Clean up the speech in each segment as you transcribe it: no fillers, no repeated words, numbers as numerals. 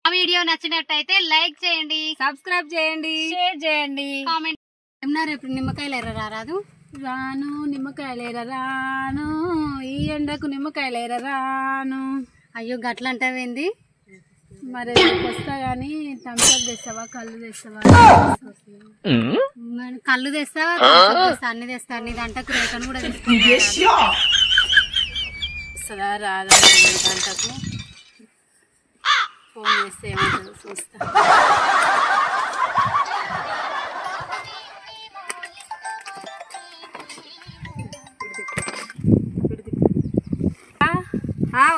ఆ వీడియో నచ్చినట్టయితే లైక్ చేయండి, సబ్స్క్రైబ్ చేయండి, షేర్ చేయండి, కామెంట్. ఏమన్నా రేపు నిమ్మకాయలు రారాదు? రాను నిమ్మకాయలేర రాను, ఈ ఎండకు నిమ్మకాయలేర రాను. అయ్యో గట్ల అంటావేంది? మరి వస్తా గానీ థమ్స్అప్ తెస్తావా, కళ్ళు తెస్తావా? కళ్ళు తెస్తావా, థమ్స్అప్ తెస్తా, అన్ని తెస్తా. నీ గంటకు రేఖను కూడా వస్తుందా రాదా గంటకు? ఫోన్ చేస్తే ఏమంటారు చూస్తా.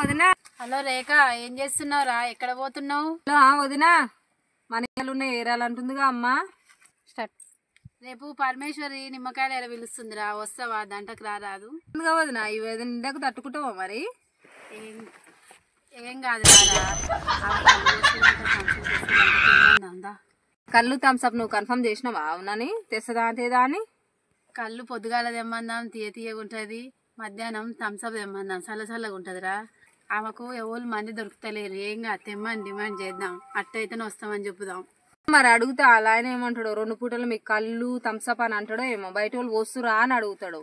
వదినా. హలో రేఖ, ఏం చేస్తున్నావురా? ఎక్కడ పోతున్నావు? వదినా, మనలు ఉన్నాయి ఏరాలంటుందిగా అమ్మ. స్టార్ట్. రేపు పరమేశ్వరి నిమ్మకాయలు ఎర పిలుస్తుందిరా, వస్తావా? దంటకు రారాదు వదినా. ఈ ఎండకు తట్టుకుంటావా? మరి ఏం కాదు కళ్ళు థమ్స్అప్ నువ్వు కన్ఫర్మ్ చేసినావా? అవునని తెస్తుందా అంతేదా అని? కళ్ళు పొద్దుగాల తెమ్మందాం, తీయగా ఉంటుంది. మధ్యాహ్నం థమ్స్అప్ తెమ్మందాం, చల్లగా ఉంటుందిరా. ఆమెకు ఎవరు మంది దొరుకుతలేరు. ఏం కాదు, తెమ్మని డిమాండ్ చేద్దాం. అట్టయితేనే వస్తామని చెప్పుదాం. మరి అడుగుతా, అలా ఆయన ఏమంటాడు? 2 పూటలు మీకు కళ్ళు థమ్స్అప్ అని అంటాడో ఏమో. బయట వాళ్ళు వస్తురా అని అడుగుతాడు.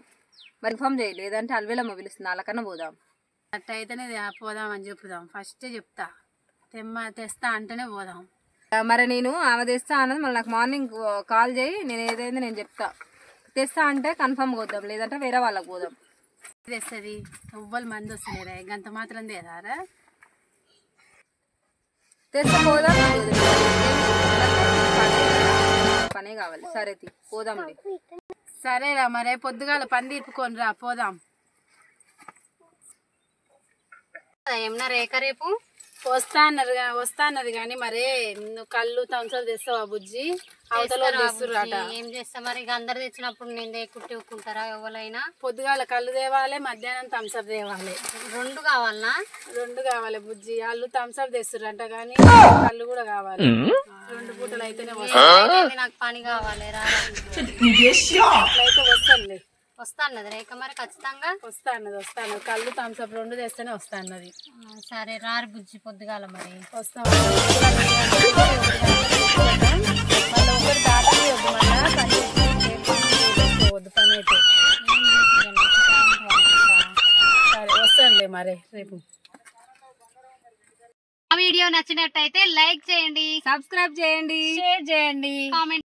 మరి కన్ఫర్మ్ చేయి, లేదంటే అల్వేలమ్మ పిలుస్తుంది, వాళ్ళకన్నా పోదాం. అట్టయితేనే పోదాం అని చెప్పుదాం. ఫస్టే చెప్తా, తెస్తా అంటేనే పోదాం. మరి నేను ఆమె తెస్తా అన్నది మళ్ళీ నాకు మార్నింగ్ కాల్ చేయి, నేను ఏదైంది నేను చెప్తా. తెస్తా అంటే కన్ఫర్మ్ పోదాం, లేదంటే వేరే వాళ్ళకి పోదాం. తెస్తుంది ఎవ్వరు మంది వస్తలేరా? గంత మాత్రం తేరారా? తెస్తా పోదాం. పనే కావాలి. సరే పోదాంలే. సరేరా, మరే పొద్దుగాల పని తీర్పుకొని రా, పోదాం. ఏమన్నా రేఖ రేపు వస్తా అన్నది కానీ మరే నువ్వు కళ్ళు థమ్స్అప్ తెస్తావా బుజ్జి? అవతల తెస్తుర్రట. ఏం చేస్తా మరి? అందరు తెచ్చినప్పుడు నేను కుట్టికుంటారా ఎవరైనా? పొద్దుగాల కళ్ళు తేవాలి, మధ్యాహ్నం థమ్స్అప్ తేవాలి. 2 కావాలనా? 2 కావాలి బుజ్జి. వాళ్ళు థమ్స్అప్ తెస్తుర్రట కానీ కళ్ళు కూడా కావాలి. 2 పూటలు అయితేనే వస్తాయి. నాకు పని కావాలి రా. అట్లయితే వస్తానులే. వస్తా అన్నది రేఖ మరి ఖచ్చితంగా? వస్తాను. కళ్ళు థమ్స్అప్ 2 తెస్తేనే వస్తా అన్నది. సరే రారు బుజ్జి, పొద్దుగాల మరి వస్తాం. పని అయితే సరే వస్తానులే మరి రేపు. ఆ వీడియో నచ్చినట్టయితే లైక్ చేయండి, సబ్స్క్రైబ్ చేయండి, షేర్ చేయండి, కామెంట్.